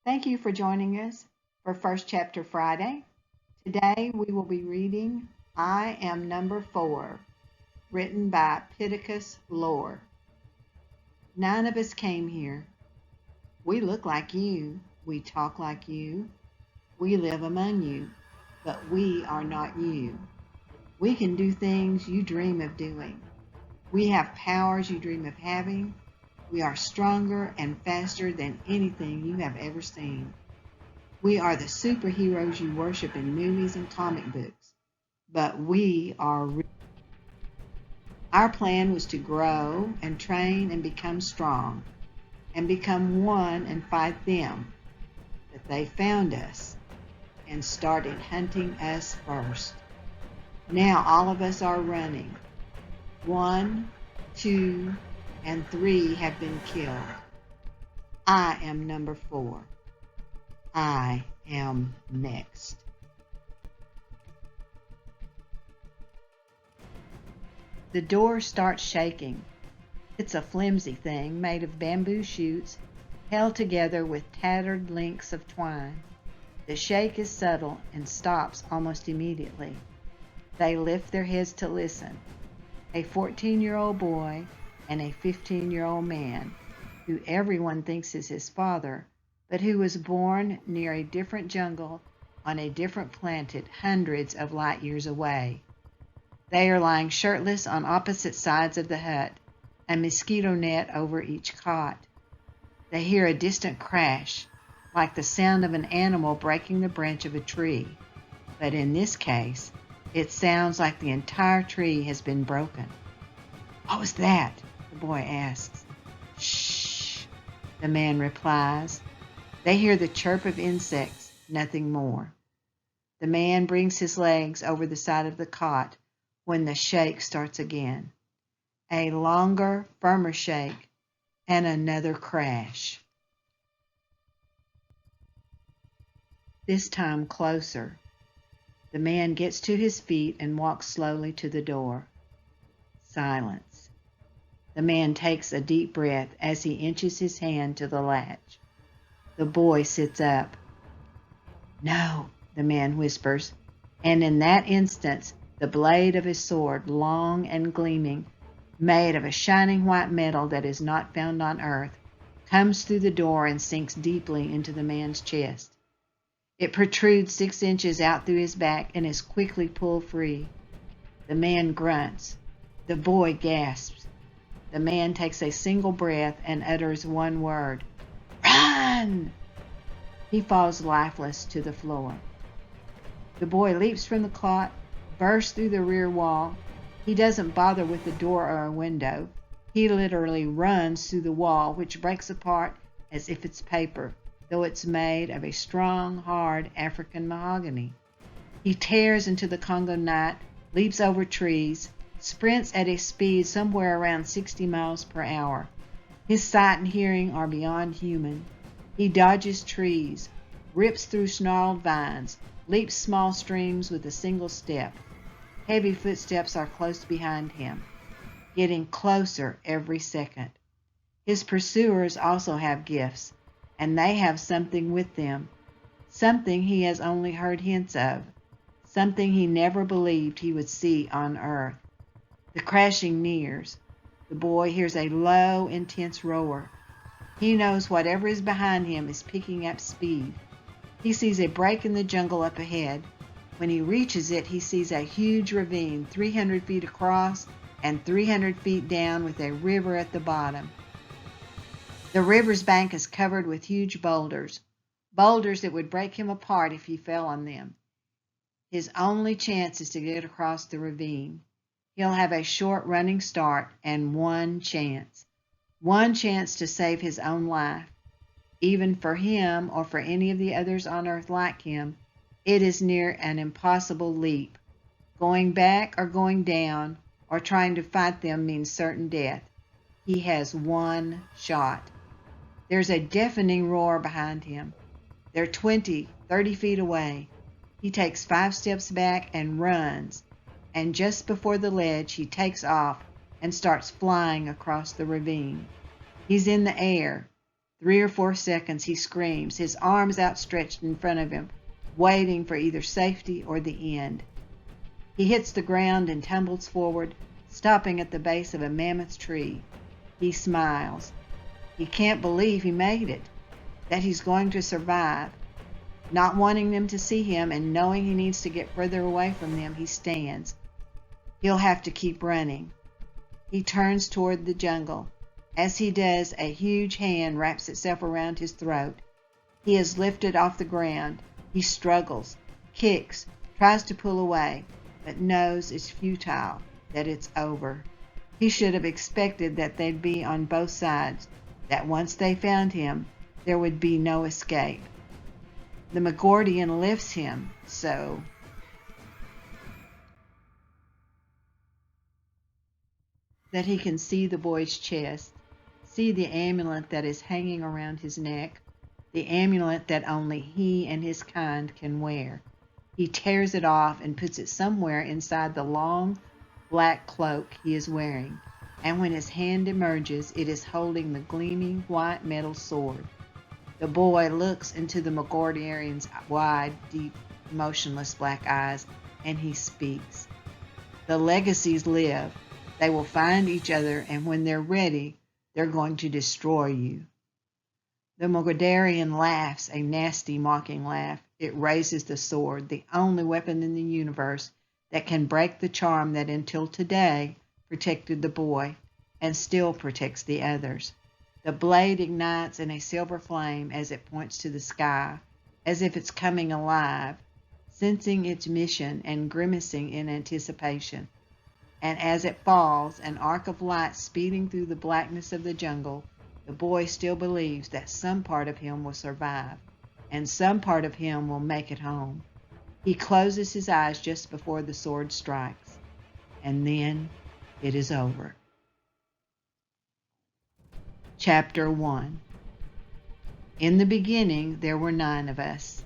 Thank you for joining us for First Chapter Friday. Today we will be reading I Am Number 4, written by Pittacus Lore. None of us came here. We look like you, we talk like you, we live among you, but we are not you. We can do things you dream of doing. We have powers you dream of having. We are stronger and faster than anything you have ever seen. We are the superheroes you worship in movies and comic books, but we are real. Our plan was to grow and train and become strong and become one and fight them. But they found us and started hunting us first. Now all of us are running. 1, 2, and 3 have been killed. I am number 4. I am next. The door starts shaking. It's a flimsy thing made of bamboo shoots held together with tattered links of twine. The shake is subtle and stops almost immediately. They lift their heads to listen. A 14-year-old boy and a 15-year-old man, who everyone thinks is his father, but who was born near a different jungle on a different planet hundreds of light years away. They are lying shirtless on opposite sides of the hut, a mosquito net over each cot. They hear a distant crash, like the sound of an animal breaking the branch of a tree, but in this case, it sounds like the entire tree has been broken. "What was that?" the boy asks. "Shh," the man replies. They hear the chirp of insects, nothing more. The man brings his legs over the side of the cot when the shake starts again. A longer, firmer shake, and another crash. This time closer. The man gets to his feet and walks slowly to the door. Silence. The man takes a deep breath as he inches his hand to the latch. The boy sits up. "No," the man whispers, and in that instant, the blade of his sword, long and gleaming, made of a shining white metal that is not found on earth, comes through the door and sinks deeply into the man's chest. It protrudes 6 inches out through his back and is quickly pulled free. The man grunts. The boy gasps. The man takes a single breath and utters one word. "Run!" He falls lifeless to the floor. The boy leaps from the cot, bursts through the rear wall. He doesn't bother with the door or a window. He literally runs through the wall, which breaks apart as if it's paper, though it's made of a strong, hard African mahogany. He tears into the Congo night, leaps over trees, sprints at a speed somewhere around 60 miles per hour. His sight and hearing are beyond human. He dodges trees, rips through snarled vines, leaps small streams with a single step. Heavy footsteps are close behind him, getting closer every second. His pursuers also have gifts, and they have something with them, something he has only heard hints of, something he never believed he would see on earth. The crashing nears. The boy hears a low, intense roar. He knows whatever is behind him is picking up speed. He sees a break in the jungle up ahead. When he reaches it, he sees a huge ravine 300 feet across and 300 feet down with a river at the bottom. The river's bank is covered with huge boulders, boulders that would break him apart if he fell on them. His only chance is to get across the ravine. He'll have a short running start and one chance to save his own life. Even for him or for any of the others on earth like him, it is near an impossible leap. Going back or going down or trying to fight them means certain death. He has one shot. There's a deafening roar behind him. They're 20, 30 feet away. He takes 5 steps back and runs, and just before the ledge he takes off and starts flying across the ravine. He's in the air, 3 or 4 seconds he screams, his arms outstretched in front of him, waiting for either safety or the end. He hits the ground and tumbles forward, stopping at the base of a mammoth tree. He smiles. He can't believe he made it, that he's going to survive. Not wanting them to see him and knowing he needs to get further away from them, he stands. He'll have to keep running. He turns toward the jungle. As he does, a huge hand wraps itself around his throat. He is lifted off the ground. He struggles, kicks, tries to pull away, but knows it's futile, that it's over. He should have expected that they'd be on both sides, that once they found him, there would be no escape. The Magordian lifts him so that he can see the boy's chest, see the amulet that is hanging around his neck, the amulet that only he and his kind can wear. He tears it off and puts it somewhere inside the long, black cloak he is wearing, and when his hand emerges, it is holding the gleaming white metal sword. The boy looks into the Magordian's wide, deep, motionless black eyes, and he speaks. The legacies live. They will find each other, and when they're ready, they're going to destroy you. The Magordian laughs, a nasty, mocking laugh. It raises the sword, the only weapon in the universe that can break the charm that until today protected the boy and still protects the others. The blade ignites in a silver flame as it points to the sky, as if it's coming alive, sensing its mission and grimacing in anticipation. And as it falls, an arc of light speeding through the blackness of the jungle, the boy still believes that some part of him will survive, and some part of him will make it home. He closes his eyes just before the sword strikes, and then it is over. Chapter 1. In the beginning, there were 9 of us.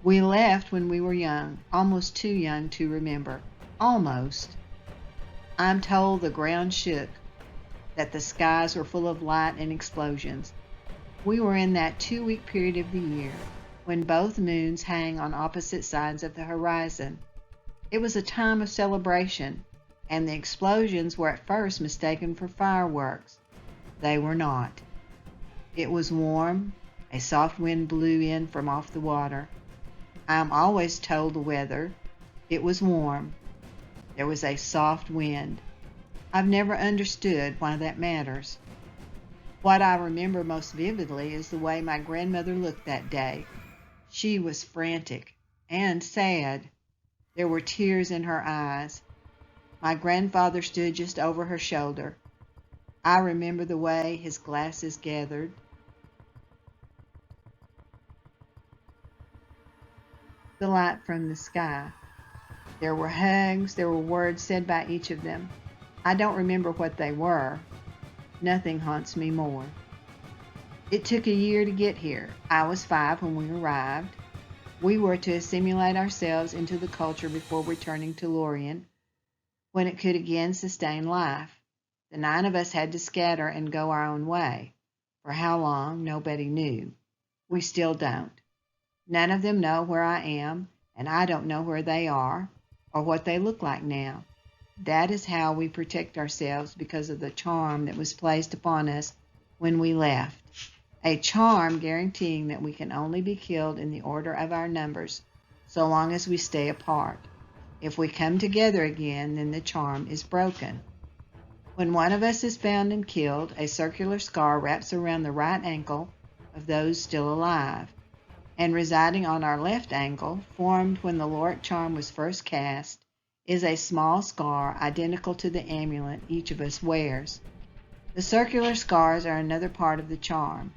We left when we were young, almost too young to remember. Almost. I'm told the ground shook, that the skies were full of light and explosions. We were in that 2-week period of the year when both moons hang on opposite sides of the horizon. It was a time of celebration, and the explosions were at first mistaken for fireworks. They were not. It was warm. A soft wind blew in from off the water. I'm always told the weather. It was warm. There was a soft wind. I've never understood why that matters. What I remember most vividly is the way my grandmother looked that day. She was frantic and sad. There were tears in her eyes. My grandfather stood just over her shoulder. I remember the way his glasses gathered. The light from the sky. There were hugs, there were words said by each of them. I don't remember what they were. Nothing haunts me more. It took a year to get here. I was 5 when we arrived. We were to assimilate ourselves into the culture before returning to Lorien, when it could again sustain life. The 9 of us had to scatter and go our own way. For how long, nobody knew. We still don't. None of them know where I am, and I don't know where they are, or what they look like now. That is how we protect ourselves because of the charm that was placed upon us when we left. A charm guaranteeing that we can only be killed in the order of our numbers, so long as we stay apart. If we come together again, then the charm is broken. When one of us is found and killed, a circular scar wraps around the right ankle of those still alive, and residing on our left ankle, formed when the Loric charm was first cast, is a small scar identical to the amulet each of us wears. The circular scars are another part of the charm,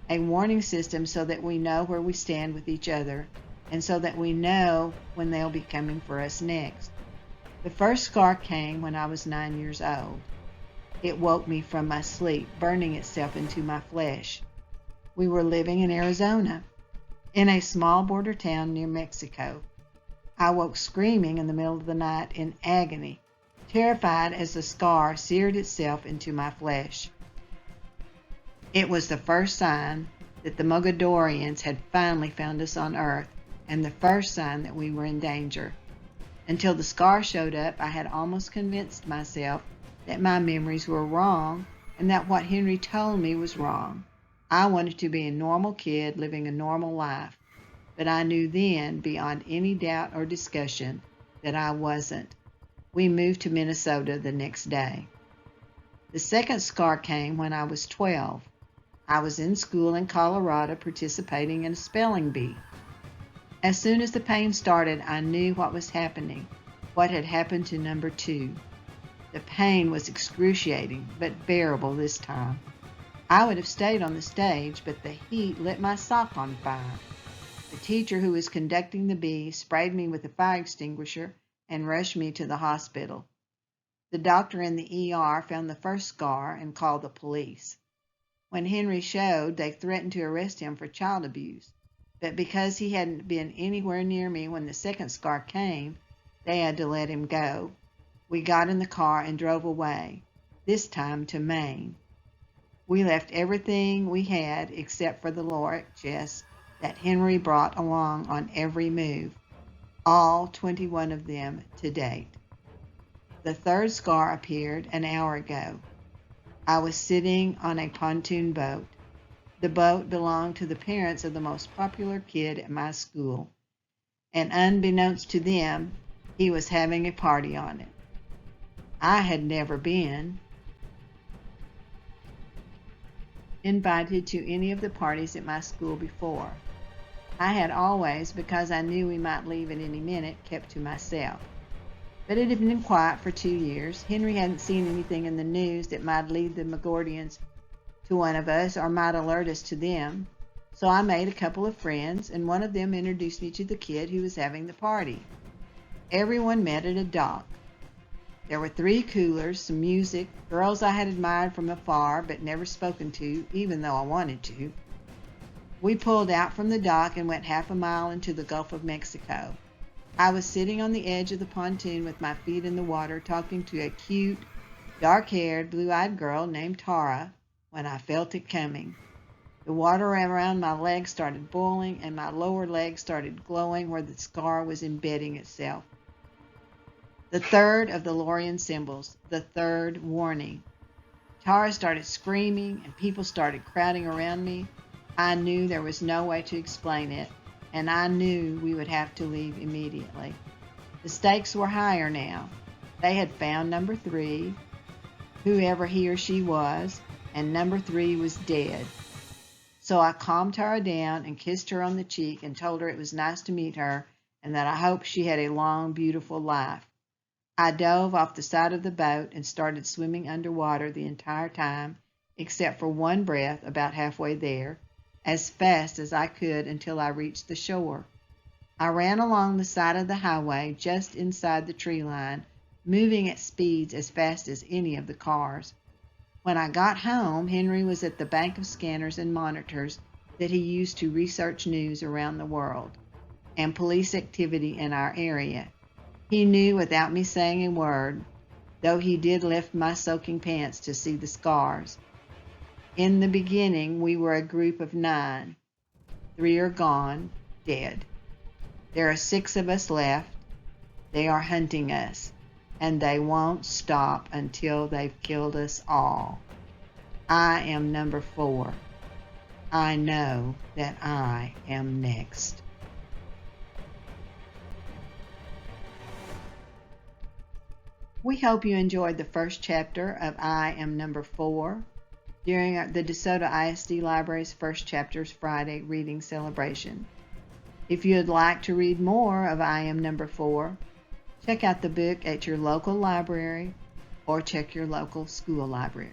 a warning system so that we know where we stand with each other, and so that we know when they'll be coming for us next. The first scar came when I was 9 years old. It woke me from my sleep, burning itself into my flesh. We were living in Arizona, in a small border town near Mexico. I woke screaming in the middle of the night in agony, terrified as the scar seared itself into my flesh. It was the first sign that the Mogadorians had finally found us on Earth, and the first sign that we were in danger. Until the scar showed up, I had almost convinced myself that my memories were wrong and that what Henry told me was wrong. I wanted to be a normal kid living a normal life, but I knew then, beyond any doubt or discussion, that I wasn't. We moved to Minnesota the next day. The second scar came when I was 12. I was in school in Colorado participating in a spelling bee. As soon as the pain started, I knew what was happening, what had happened to number 2. The pain was excruciating, but bearable this time. I would have stayed on the stage, but the heat lit my sock on fire. The teacher who was conducting the bee sprayed me with a fire extinguisher and rushed me to the hospital. The doctor in the ER found the first scar and called the police. When Henry showed, they threatened to arrest him for child abuse, but because he hadn't been anywhere near me when the second scar came, they had to let him go. We got in the car and drove away, this time to Maine. We left everything we had except for the Lorick chest that Henry brought along on every move, all 21 of them to date. The third scar appeared an hour ago. I was sitting on a pontoon boat. The boat belonged to the parents of the most popular kid at my school, and unbeknownst to them, he was having a party on it. I had never been invited to any of the parties at my school before. I had always, because I knew we might leave at any minute, kept to myself. But it had been quiet for 2 years. Henry hadn't seen anything in the news that might lead the Mogadorians to one of us or might alert us to them. So I made a couple of friends, and one of them introduced me to the kid who was having the party. Everyone met at a dock. There were 3 coolers, some music, girls I had admired from afar but never spoken to, even though I wanted to. We pulled out from the dock and went half a mile into the Gulf of Mexico. I was sitting on the edge of the pontoon with my feet in the water talking to a cute, dark-haired, blue-eyed girl named Tara when I felt it coming. The water around my legs started boiling and my lower leg started glowing where the scar was embedding itself. The third of the Lorian symbols, the third warning. Tara started screaming and people started crowding around me. I knew there was no way to explain it, and I knew we would have to leave immediately. The stakes were higher now. They had found number 3, whoever he or she was, and number 3 was dead. So I calmed Tara down and kissed her on the cheek and told her it was nice to meet her and that I hoped she had a long, beautiful life. I dove off the side of the boat and started swimming underwater the entire time, except for one breath about halfway there, as fast as I could until I reached the shore. I ran along the side of the highway just inside the tree line, moving at speeds as fast as any of the cars. When I got home, Henry was at the bank of scanners and monitors that he used to research news around the world and police activity in our area. He knew without me saying a word, though he did lift my soaking pants to see the scars. In the beginning, we were a group of 9. 3 are gone, dead. There are 6 of us left. They are hunting us, and they won't stop until they've killed us all. I am number 4. I know that I am next. We hope you enjoyed the first chapter of I Am Number 4 during the DeSoto ISD Library's First Chapters Friday reading celebration. If you'd like to read more of I Am Number 4, check out the book at your local library or check your local school library.